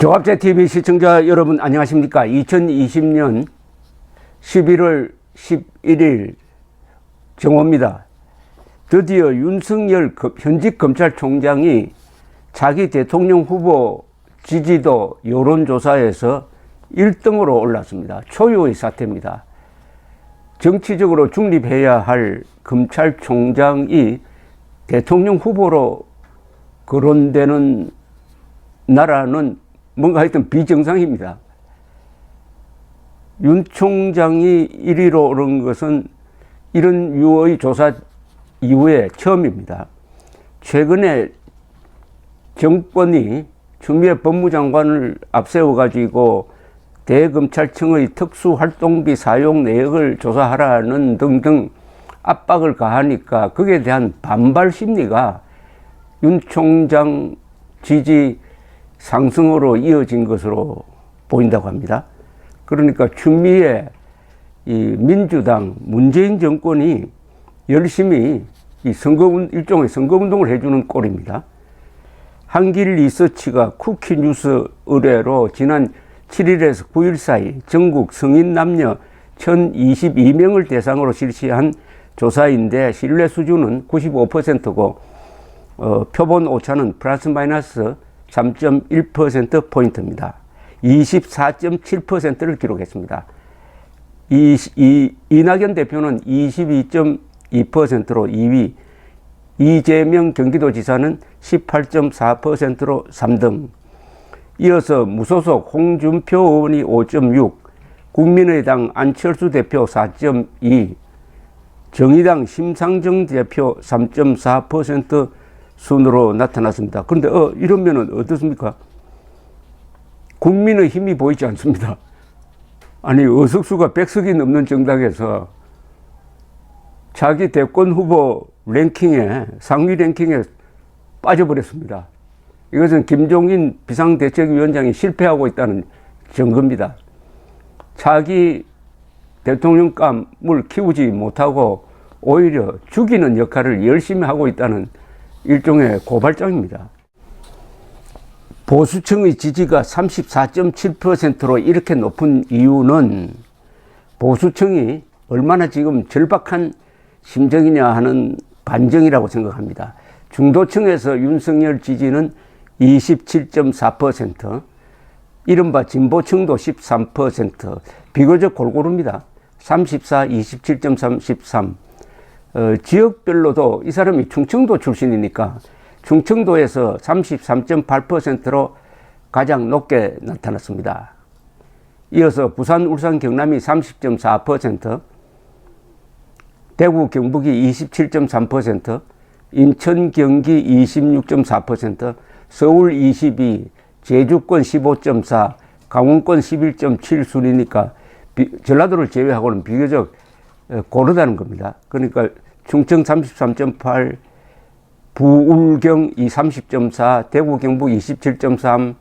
조합제TV 시청자 여러분 안녕하십니까. 2020년 11월 11일 정오입니다. 드디어 윤석열 현직 검찰총장이 자기 대통령 후보 지지도 여론조사에서 1등으로 올랐습니다. 초유의 사태입니다. 정치적으로 중립해야 할 검찰총장이 대통령 후보로 거론되는 나라는 뭔가 하여튼 비정상입니다. 윤 총장이 1위로 오른 것은 이런 유의 조사 이후에 처음입니다. 최근에 정권이 추미애 법무장관을 앞세워가지고 대검찰청의 특수활동비 사용 내역을 조사하라는 등등 압박을 가하니까 거기에 대한 반발 심리가 윤 총장 지지 상승으로 이어진 것으로 보인다고 합니다. 그러니까 추미애 이 민주당 문재인 정권이 열심히 이 일종의 선거운동을 해주는 꼴입니다. 한길 리서치가 쿠키뉴스 의뢰로 지난 7일에서 9일 사이 전국 성인 남녀 1022명을 대상으로 실시한 조사인데 신뢰 수준은 95%고 표본 오차는 플러스 마이너스 3.1%포인트입니다. 24.7%를 기록했습니다. 이낙연 대표는 22.2%로 2위, 이재명 경기도지사는 18.4%로 3등, 이어서 무소속 홍준표 의원이 5.6, 국민의당 안철수 대표 4.2, 정의당 심상정 대표 3.4% 순으로 나타났습니다. 그런데 이러면은 어떻습니까? 국민의 힘이 보이지 않습니다. 아니 의석수가 100석이 넘는 정당에서 자기 대권 후보 랭킹에 상위 랭킹에 빠져버렸습니다. 이것은 김종인 비상대책위원장이 실패하고 있다는 증거입니다. 자기 대통령감을 키우지 못하고 오히려 죽이는 역할을 열심히 하고 있다는 일종의 고발장입니다. 보수층의 지지가 34.7%로 이렇게 높은 이유는 보수층이 얼마나 지금 절박한 심정이냐 하는 반증이라고 생각합니다. 중도층에서 윤석열 지지는 27.4%, 이른바 진보층도 13%, 비교적 골고루입니다. 34, 27.3, 13. 지역별로도 이 사람이 충청도 출신이니까 충청도에서 33.8%로 가장 높게 나타났습니다. 이어서 부산, 울산, 경남이 30.4%, 대구, 경북이 27.3%, 인천, 경기 26.4%, 서울 22, 제주권 15.4, 강원권 11.7 순이니까 전라도를 제외하고는 비교적 고르다는 겁니다. 그러니까 충청 33.8, 부울경 30.4, 대구 경북 27.3,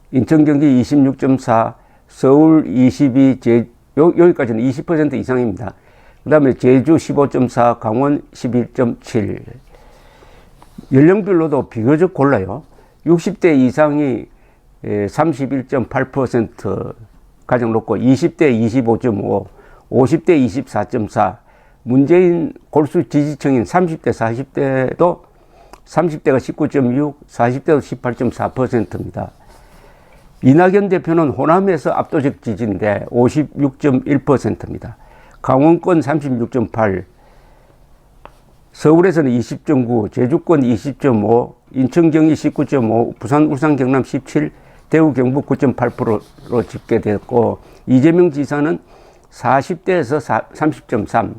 인천 경기 26.4, 서울 22, 여기까지는 20% 이상입니다. 그 다음에 제주 15.4, 강원 11.7. 연령별로도 비교적 골라요. 60대 이상이 31.8% 가장 높고 20대 25.5, 50대 24.4, 문재인 골수 지지층인 30대 40대도 30대가 19.6, 40대도 18.4%입니다. 이낙연 대표는 호남에서 압도적 지지인데 56.1%입니다. 강원권 36.8, 서울에서는 20.9, 제주권 20.5, 인천 경기 19.5, 부산 울산 경남 17, 대구 경북 9.8%로 집계됐고, 이재명 지사는 40대에서 30.3,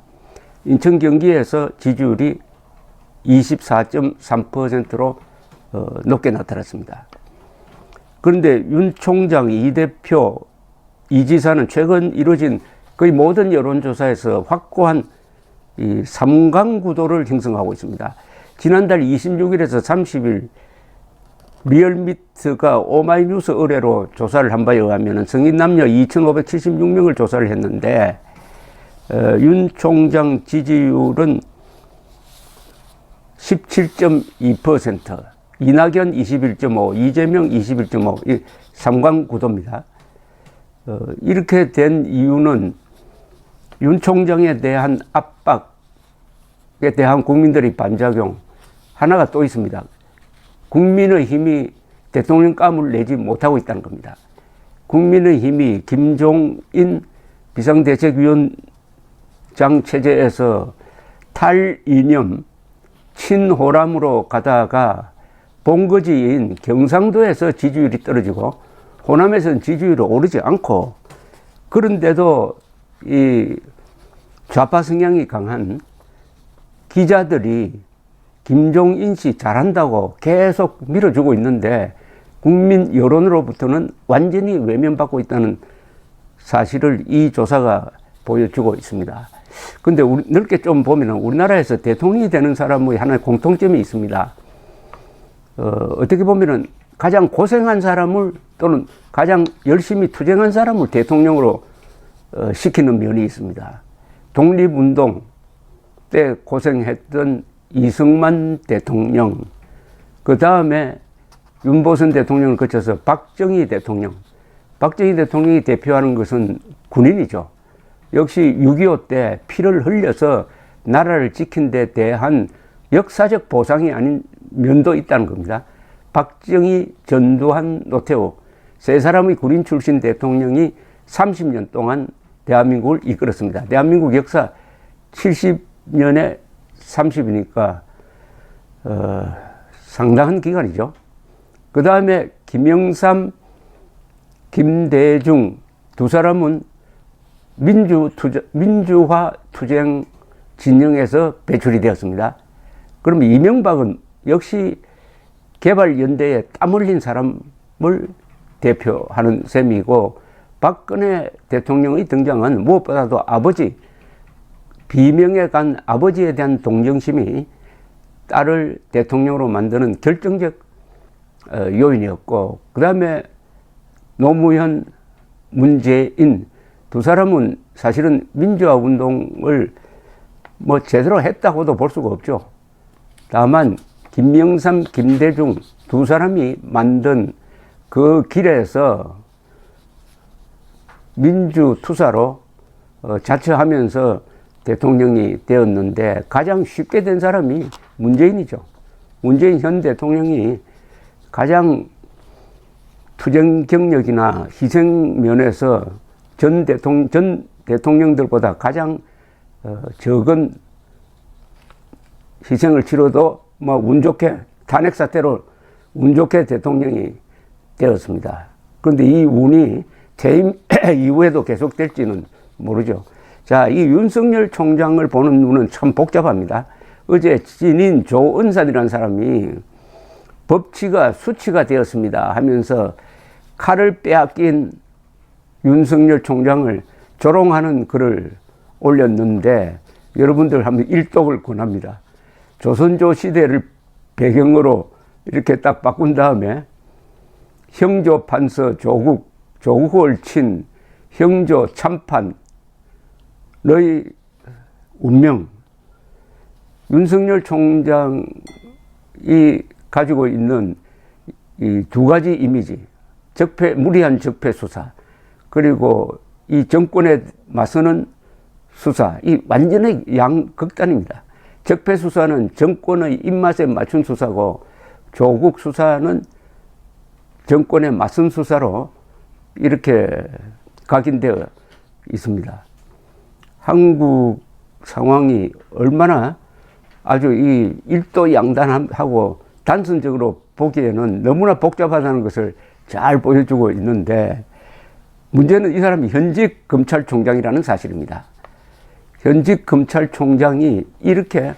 인천 경기에서 지지율이 24.3%로 높게 나타났습니다. 그런데 윤 총장, 이 대표, 이 지사는 최근 이루어진 거의 모든 여론조사에서 확고한 이 3강 구도를 형성하고 있습니다. 지난달 26일에서 30일 리얼미터가 오마이뉴스 의뢰로 조사를 한 바에 의하면 성인 남녀 2,576명을 조사를 했는데 윤 총장 지지율은 17.2%, 이낙연 21.5, 이재명 21.5, 이 삼강 구도입니다. 이렇게 된 이유는 윤 총장에 대한 압박에 대한 국민들의 반작용 하나가 또 있습니다. 국민의힘이 대통령감을 내지 못하고 있다는 겁니다. 국민의힘이 김종인 비상대책위원장 체제에서 탈이념 친호남으로 가다가 본거지인 경상도에서 지지율이 떨어지고 호남에서는 지지율이 오르지 않고, 그런데도 이 좌파 성향이 강한 기자들이 김종인 씨 잘한다고 계속 밀어주고 있는데 국민 여론으로부터는 완전히 외면받고 있다는 사실을 이 조사가 보여주고 있습니다. 근데 넓게 좀 보면 우리나라에서 대통령이 되는 사람의 하나의 공통점이 있습니다. 어떻게 보면 가장 고생한 사람을 또는 가장 열심히 투쟁한 사람을 대통령으로 시키는 면이 있습니다. 독립운동 때 고생했던 이승만 대통령, 그 다음에 윤보선 대통령을 거쳐서 박정희 대통령이 대표하는 것은 군인이죠. 역시 6.25 때 피를 흘려서 나라를 지킨 데 대한 역사적 보상이 아닌 면도 있다는 겁니다. 박정희, 전두환, 노태우 세 사람의 군인 출신 대통령이 30년 동안 대한민국을 이끌었습니다. 대한민국 역사 70년에 30이니까 상당한 기간이죠. 그 다음에 김영삼, 김대중 두 사람은 민주화 투쟁 진영에서 배출이 되었습니다. 그럼 이명박은 역시 개발연대에 땀 흘린 사람을 대표하는 셈이고, 박근혜 대통령의 등장은 무엇보다도 아버지, 비명에 간 아버지에 대한 동정심이 딸을 대통령으로 만드는 결정적 요인이었고, 그 다음에 노무현, 문재인 두 사람은 사실은 민주화 운동을 뭐 제대로 했다고도 볼 수가 없죠. 다만 김영삼, 김대중 두 사람이 만든 그 길에서 민주투사로 자처하면서 대통령이 되었는데, 가장 쉽게 된 사람이 문재인이죠. 문재인 현 대통령이 가장 투쟁 경력이나 희생 면에서 전 대통령들보다 가장 적은 희생을 치러도 뭐 운 좋게 탄핵 사태로 운 좋게 대통령이 되었습니다. 그런데 이 운이 퇴임 이후에도 계속될지는 모르죠. 자, 이 윤석열 총장을 보는 눈은 참 복잡합니다. 어제 신인 조은산이라는 사람이 법치가 수치가 되었습니다 하면서 칼을 빼앗긴 윤석열 총장을 조롱하는 글을 올렸는데, 여러분들 한번 일독을 권합니다. 조선조 시대를 배경으로 이렇게 딱 바꾼 다음에 형조 판서 조국을 친 형조 참판 너의 운명. 윤석열 총장이 가지고 있는 이 두 가지 이미지, 무리한 적폐 수사, 그리고 이 정권에 맞서는 수사, 이 완전히 양극단입니다. 적폐 수사는 정권의 입맛에 맞춘 수사고, 조국 수사는 정권에 맞선 수사로 이렇게 각인되어 있습니다. 한국 상황이 얼마나 아주 이 일도양단하고 단순적으로 보기에는 너무나 복잡하다는 것을 잘 보여주고 있는데, 문제는 이 사람이 현직 검찰총장이라는 사실입니다. 현직 검찰총장이 이렇게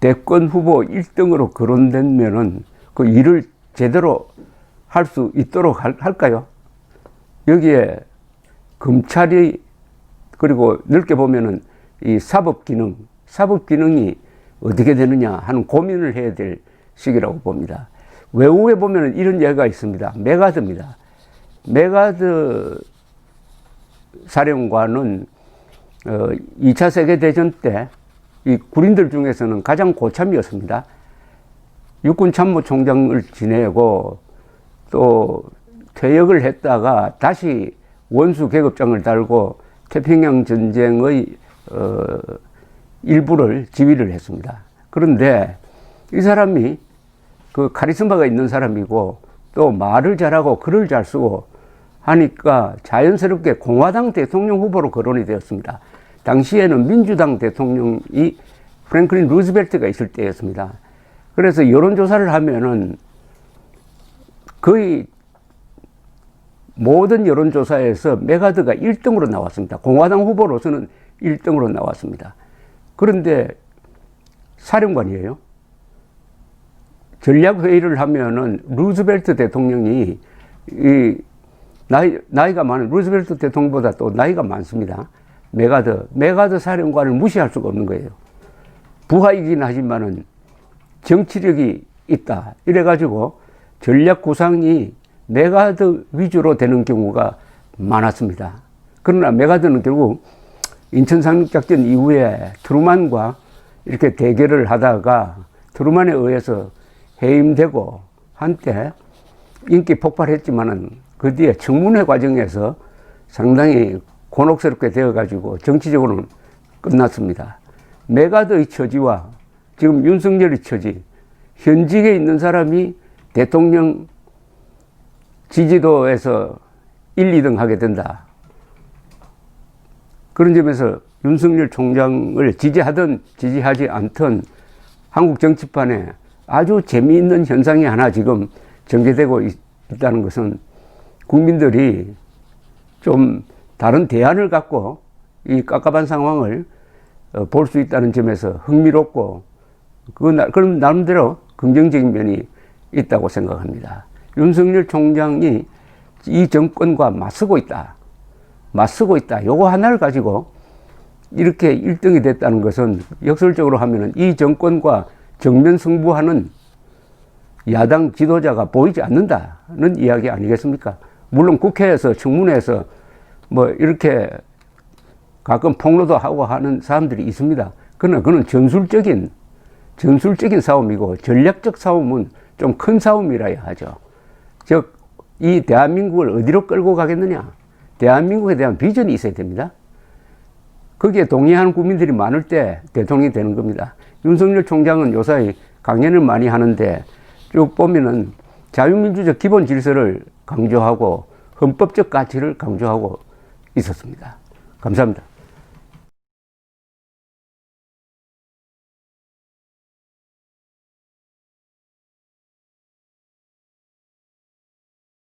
대권 후보 1등으로 거론되면은 그 일을 제대로 할 수 있도록 할까요? 여기에 검찰이, 그리고 넓게 보면은 이 사법기능이 어떻게 되느냐 하는 고민을 해야 될 시기라고 봅니다. 외국에 보면은 이런 예가 있습니다. 메가드입니다. 메가드 사령관은 2차 세계대전 때 이 군인들 중에서는 가장 고참이었습니다. 육군참모총장을 지내고 또 퇴역을 했다가 다시 원수 계급장을 달고 태평양 전쟁의 일부를 지휘를 했습니다. 그런데 이 사람이 그 카리스마가 있는 사람이고 또 말을 잘하고 글을 잘 쓰고 하니까 자연스럽게 공화당 대통령 후보로 거론이 되었습니다. 당시에는 민주당 대통령이 프랭클린 루즈벨트가 있을 때였습니다. 그래서 여론조사를 하면은 거의 모든 여론조사에서 메가드가 1등으로 나왔습니다. 공화당 후보로서는 1등으로 나왔습니다. 그런데 사령관이에요. 전략회의를 하면은 루즈벨트 대통령이 나이가 많은 루즈벨트 대통령보다 또 나이가 많습니다. 메가드 사령관을 무시할 수가 없는 거예요. 부하이긴 하지만은 정치력이 있다. 이래가지고 전략 구상이 메가드 위주로 되는 경우가 많았습니다. 그러나 메가드는 결국 인천 상륙작전 이후에 트루만과 이렇게 대결을 하다가 트루만에 의해서 해임되고 한때 인기 폭발했지만은 그 뒤에 청문회 과정에서 상당히 곤혹스럽게 되어가지고 정치적으로는 끝났습니다. 메가드의 처지와 지금 윤석열의 처지, 현직에 있는 사람이 대통령 지지도에서 1, 2등 하게 된다. 그런 점에서 윤석열 총장을 지지하든 지지하지 않든 한국 정치판에 아주 재미있는 현상이 하나 지금 전개되고 있다는 것은 국민들이 좀 다른 대안을 갖고 이 깝깝한 상황을 볼 수 있다는 점에서 흥미롭고 그런 나름대로 긍정적인 면이 있다고 생각합니다. 윤석열 총장이 이 정권과 맞서고 있다. 요거 하나를 가지고 이렇게 1등이 됐다는 것은 역설적으로 하면은 이 정권과 정면 승부하는 야당 지도자가 보이지 않는다는 이야기 아니겠습니까? 물론 국회에서 청문회에서 뭐 이렇게 가끔 폭로도 하고 하는 사람들이 있습니다. 그러나 그는 전술적인 싸움이고 전략적 싸움은 좀 큰 싸움이라야 하죠. 즉, 이 대한민국을 어디로 끌고 가겠느냐? 대한민국에 대한 비전이 있어야 됩니다. 거기에 동의하는 국민들이 많을 때 대통령이 되는 겁니다. 윤석열 총장은 요사이 강연을 많이 하는데 쭉 보면은 자유민주적 기본 질서를 강조하고 헌법적 가치를 강조하고 있었습니다. 감사합니다.